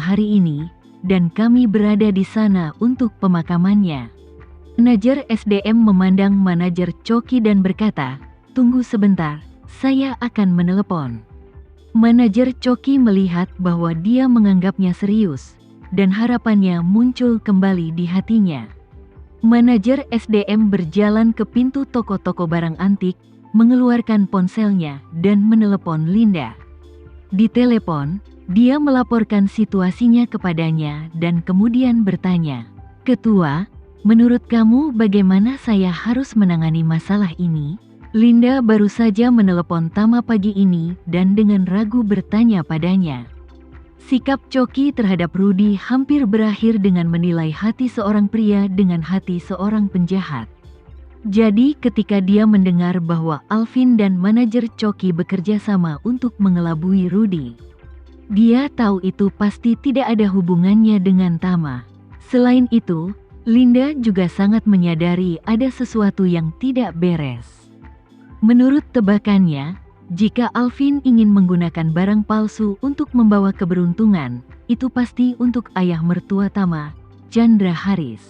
hari ini, dan kami berada di sana untuk pemakamannya. Manajer SDM memandang manajer Choki dan berkata, "Tunggu sebentar, saya akan menelepon." Manajer Choki melihat bahwa dia menganggapnya serius, dan harapannya muncul kembali di hatinya. Manajer SDM berjalan ke pintu toko-toko barang antik, mengeluarkan ponselnya dan menelepon Linda. Di telepon, dia melaporkan situasinya kepadanya dan kemudian bertanya, "Ketua, menurut kamu bagaimana saya harus menangani masalah ini?" Linda baru saja menelepon Tama pagi ini dan dengan ragu bertanya padanya. Sikap Choki terhadap Rudy hampir berakhir dengan menilai hati seorang pria dengan hati seorang penjahat. Jadi ketika dia mendengar bahwa Alvin dan manajer Choki bekerja sama untuk mengelabui Rudy, dia tahu itu pasti tidak ada hubungannya dengan Tama. Selain itu, Linda juga sangat menyadari ada sesuatu yang tidak beres. Menurut tebakannya, jika Alvin ingin menggunakan barang palsu untuk membawa keberuntungan, itu pasti untuk ayah mertua Tama, Chandra Haris.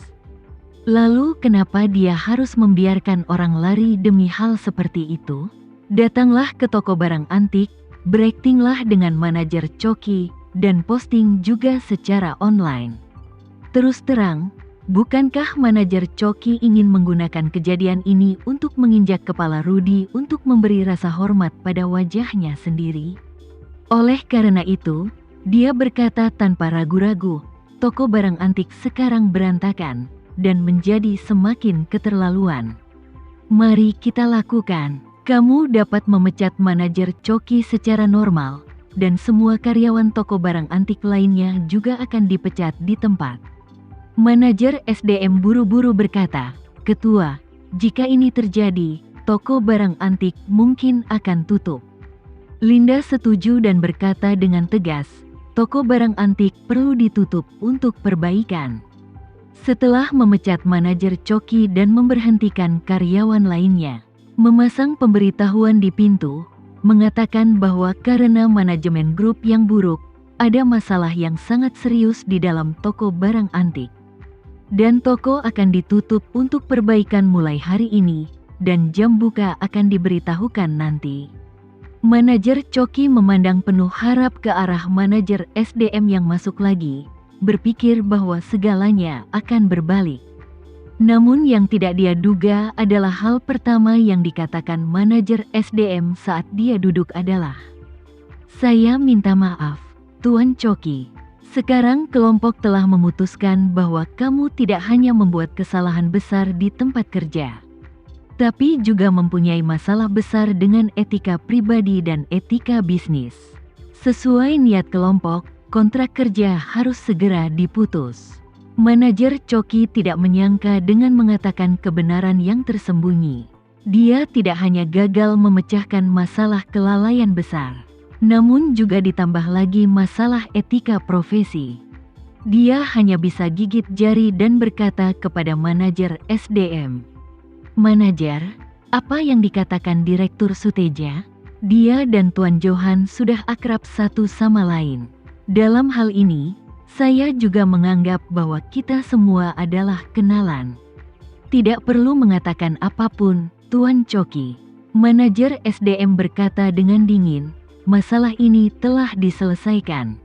Lalu kenapa dia harus membiarkan orang lari demi hal seperti itu? Datanglah ke toko barang antik, beraktinglah dengan manajer Choki, dan posting juga secara online. Terus terang, bukankah manajer Choki ingin menggunakan kejadian ini untuk menginjak kepala Rudy untuk memberi rasa hormat pada wajahnya sendiri? Oleh karena itu, dia berkata tanpa ragu-ragu, toko barang antik sekarang berantakan dan menjadi semakin keterlaluan. Mari kita lakukan. Kamu dapat memecat manajer Choki secara normal, dan semua karyawan toko barang antik lainnya juga akan dipecat di tempat. Manajer SDM buru-buru berkata, "Ketua, jika ini terjadi, toko barang antik mungkin akan tutup." Linda setuju dan berkata dengan tegas, "Toko barang antik perlu ditutup untuk perbaikan." Setelah memecat manajer Choki dan memberhentikan karyawan lainnya, memasang pemberitahuan di pintu, mengatakan bahwa karena manajemen grup yang buruk, ada masalah yang sangat serius di dalam toko barang antik. Dan toko akan ditutup untuk perbaikan mulai hari ini, dan jam buka akan diberitahukan nanti. Manajer Choki memandang penuh harap ke arah manajer SDM yang masuk lagi, berpikir bahwa segalanya akan berbalik. Namun yang tidak dia duga adalah hal pertama yang dikatakan manajer SDM saat dia duduk adalah, "Saya minta maaf, Tuan Choki. Sekarang kelompok telah memutuskan bahwa kamu tidak hanya membuat kesalahan besar di tempat kerja, tapi juga mempunyai masalah besar dengan etika pribadi dan etika bisnis. Sesuai niat kelompok, kontrak kerja harus segera diputus." Manajer Choki tidak menyangka dengan mengatakan kebenaran yang tersembunyi. Dia tidak hanya gagal memecahkan masalah kelalaian besar, namun juga ditambah lagi masalah etika profesi. Dia hanya bisa gigit jari dan berkata kepada manajer SDM, "Manajer, apa yang dikatakan Direktur Suteja? Dia dan Tuan Johan sudah akrab satu sama lain. Dalam hal ini, saya juga menganggap bahwa kita semua adalah kenalan. Tidak perlu mengatakan apapun, Tuan Choki." Manajer SDM berkata dengan dingin, "Masalah ini telah diselesaikan.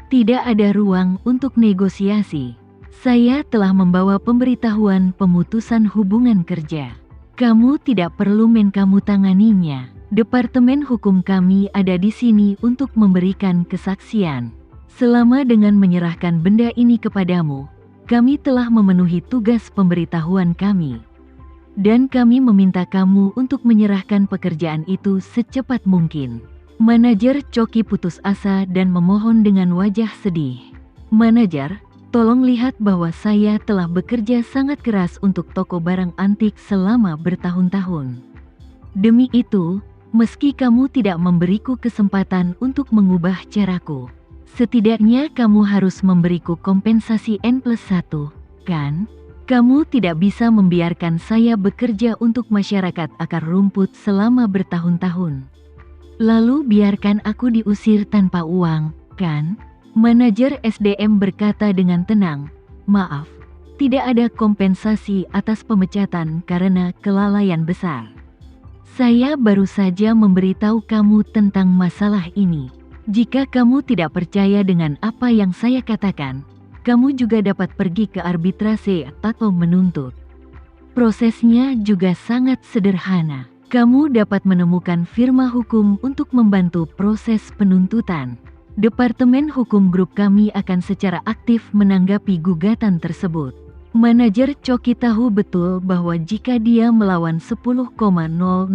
Tidak ada ruang untuk negosiasi. Saya telah membawa pemberitahuan pemutusan hubungan kerja. Kamu tidak perlu kamu tanganinya. Departemen hukum kami ada di sini untuk memberikan kesaksian. Selama dengan menyerahkan benda ini kepadamu, kami telah memenuhi tugas pemberitahuan kami. Dan kami meminta kamu untuk menyerahkan pekerjaan itu secepat mungkin." Manajer Choki putus asa dan memohon dengan wajah sedih, "Manajer, tolong lihat bahwa saya telah bekerja sangat keras untuk toko barang antik selama bertahun-tahun. Demi itu, meski kamu tidak memberiku kesempatan untuk mengubah caraku, setidaknya kamu harus memberiku kompensasi N+1, kan? Kamu tidak bisa membiarkan saya bekerja untuk masyarakat akar rumput selama bertahun-tahun. Lalu biarkan aku diusir tanpa uang, kan?" Manajer SDM berkata dengan tenang, "Maaf, tidak ada kompensasi atas pemecatan karena kelalaian besar. Saya baru saja memberitahu kamu tentang masalah ini. Jika kamu tidak percaya dengan apa yang saya katakan, kamu juga dapat pergi ke arbitrase atau menuntut. Prosesnya juga sangat sederhana. Kamu dapat menemukan firma hukum untuk membantu proses penuntutan. Departemen Hukum Grup kami akan secara aktif menanggapi gugatan tersebut." Manajer Choki tahu betul bahwa jika dia melawan 10,000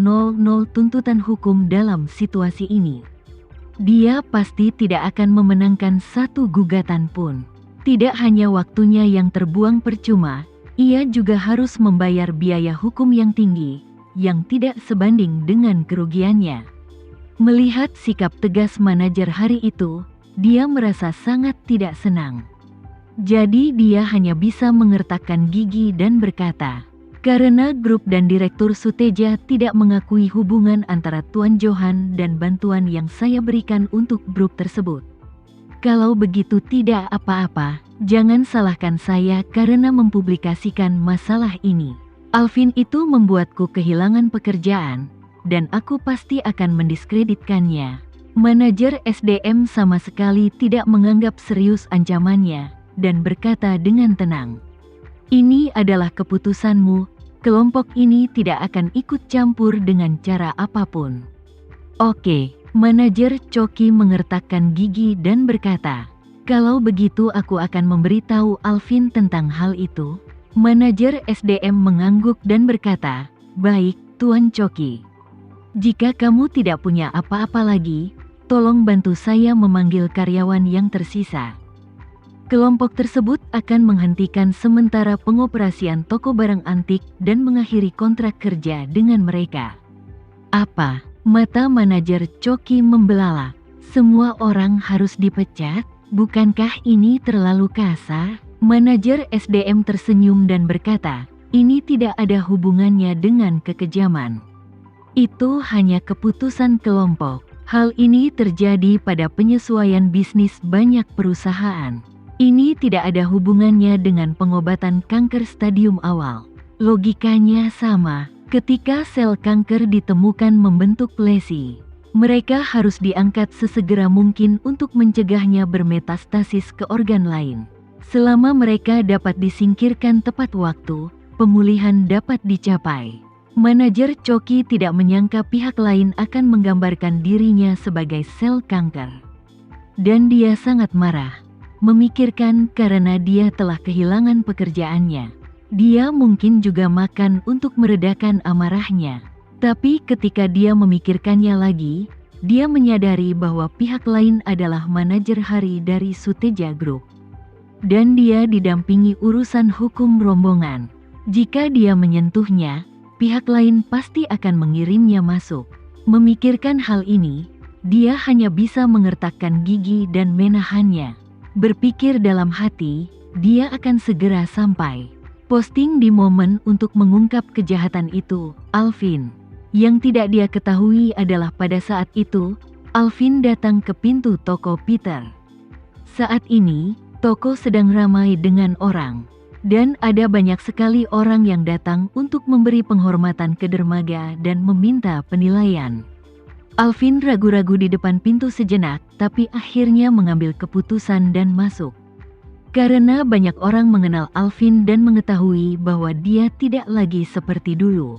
tuntutan hukum dalam situasi ini, dia pasti tidak akan memenangkan satu gugatan pun. Tidak hanya waktunya yang terbuang percuma, ia juga harus membayar biaya hukum yang tinggi, yang tidak sebanding dengan kerugiannya. Melihat sikap tegas manajer hari itu, dia merasa sangat tidak senang. Jadi dia hanya bisa mengertakkan gigi dan berkata, "Karena grup dan Direktur Suteja tidak mengakui hubungan antara Tuan Johan dan bantuan yang saya berikan untuk grup tersebut. Kalau begitu tidak apa-apa, jangan salahkan saya karena mempublikasikan masalah ini. Alvin itu membuatku kehilangan pekerjaan, dan aku pasti akan mendiskreditkannya." Manajer SDM sama sekali tidak menganggap serius ancamannya, dan berkata dengan tenang, "Ini adalah keputusanmu, kelompok ini tidak akan ikut campur dengan cara apapun." "Oke." Manajer Choki mengertakkan gigi dan berkata, "Kalau begitu aku akan memberitahu Alvin tentang hal itu." Manajer SDM mengangguk dan berkata, "Baik, Tuan Choki. Jika kamu tidak punya apa-apa lagi, tolong bantu saya memanggil karyawan yang tersisa. Kelompok tersebut akan menghentikan sementara pengoperasian toko barang antik dan mengakhiri kontrak kerja dengan mereka." "Apa?" Mata manajer Choki membelalak. "Semua orang harus dipecat? Bukankah ini terlalu kasar?" Manajer SDM tersenyum dan berkata, "Ini tidak ada hubungannya dengan kekejaman. Itu hanya keputusan kelompok. Hal ini terjadi pada penyesuaian bisnis banyak perusahaan. Ini tidak ada hubungannya dengan pengobatan kanker stadium awal. Logikanya sama. Ketika sel kanker ditemukan membentuk lesi, mereka harus diangkat sesegera mungkin untuk mencegahnya bermetastasis ke organ lain. Selama mereka dapat disingkirkan tepat waktu, pemulihan dapat dicapai." Manajer Choki tidak menyangka pihak lain akan menggambarkan dirinya sebagai sel kanker. Dan dia sangat marah, memikirkan karena dia telah kehilangan pekerjaannya. Dia mungkin juga makan untuk meredakan amarahnya. Tapi ketika dia memikirkannya lagi, dia menyadari bahwa pihak lain adalah manajer hari dari Suteja Group. Dan dia didampingi urusan hukum rombongan. Jika dia menyentuhnya, pihak lain pasti akan mengirimnya masuk. Memikirkan hal ini, dia hanya bisa mengertakkan gigi dan menahannya. Berpikir dalam hati, dia akan segera sampai. Posting di momen untuk mengungkap kejahatan itu, Alvin. Yang tidak dia ketahui adalah pada saat itu, Alvin datang ke pintu toko Peter. Saat ini, toko sedang ramai dengan orang. Dan ada banyak sekali orang yang datang untuk memberi penghormatan ke dermaga dan meminta penilaian. Alvin ragu-ragu di depan pintu sejenak, tapi akhirnya mengambil keputusan dan masuk. Karena banyak orang mengenal Alvin dan mengetahui bahwa dia tidak lagi seperti dulu.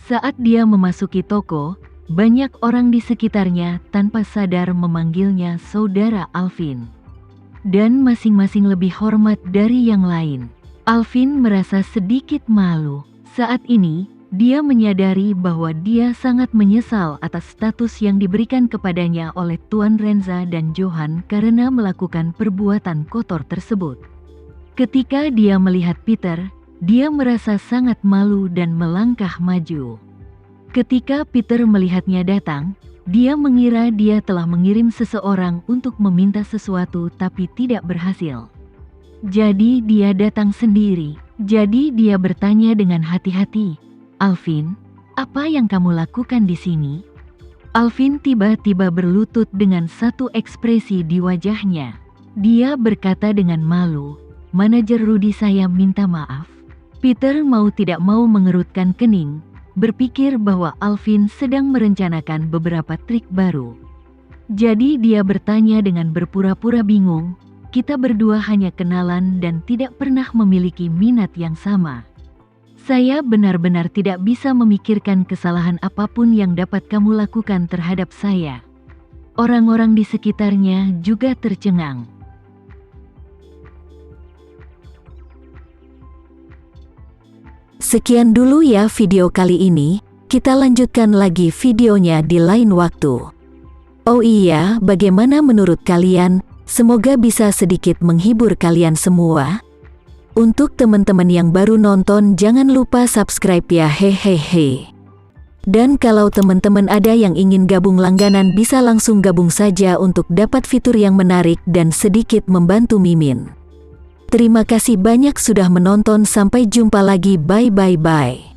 Saat dia memasuki toko, banyak orang di sekitarnya tanpa sadar memanggilnya Saudara Alvin. Dan masing-masing lebih hormat dari yang lain. Alvin merasa sedikit malu. Saat ini, dia menyadari bahwa dia sangat menyesal atas status yang diberikan kepadanya oleh Tuan Renza dan Johan karena melakukan perbuatan kotor tersebut. Ketika dia melihat Peter, dia merasa sangat malu dan melangkah maju. Ketika Peter melihatnya datang, dia mengira dia telah mengirim seseorang untuk meminta sesuatu tapi tidak berhasil. Jadi dia datang sendiri. Jadi dia bertanya dengan hati-hati, "Alvin, apa yang kamu lakukan di sini?" Alvin tiba-tiba berlutut dengan satu ekspresi di wajahnya. Dia berkata dengan malu, "Manajer Rudy, saya minta maaf." Peter mau tidak mau mengerutkan kening, berpikir bahwa Alvin sedang merencanakan beberapa trik baru. Jadi dia bertanya dengan berpura-pura bingung, "Kita berdua hanya kenalan dan tidak pernah memiliki minat yang sama. Saya benar-benar tidak bisa memikirkan kesalahan apapun yang dapat kamu lakukan terhadap saya." Orang-orang di sekitarnya juga tercengang. Sekian dulu ya video kali ini, kita lanjutkan lagi videonya di lain waktu. Oh iya, bagaimana menurut kalian? Semoga bisa sedikit menghibur kalian semua. Untuk teman-teman yang baru nonton, jangan lupa subscribe ya, hehehe. Dan kalau teman-teman ada yang ingin gabung langganan, bisa langsung gabung saja untuk dapat fitur yang menarik dan sedikit membantu Mimin. Terima kasih banyak sudah menonton, sampai jumpa lagi, bye.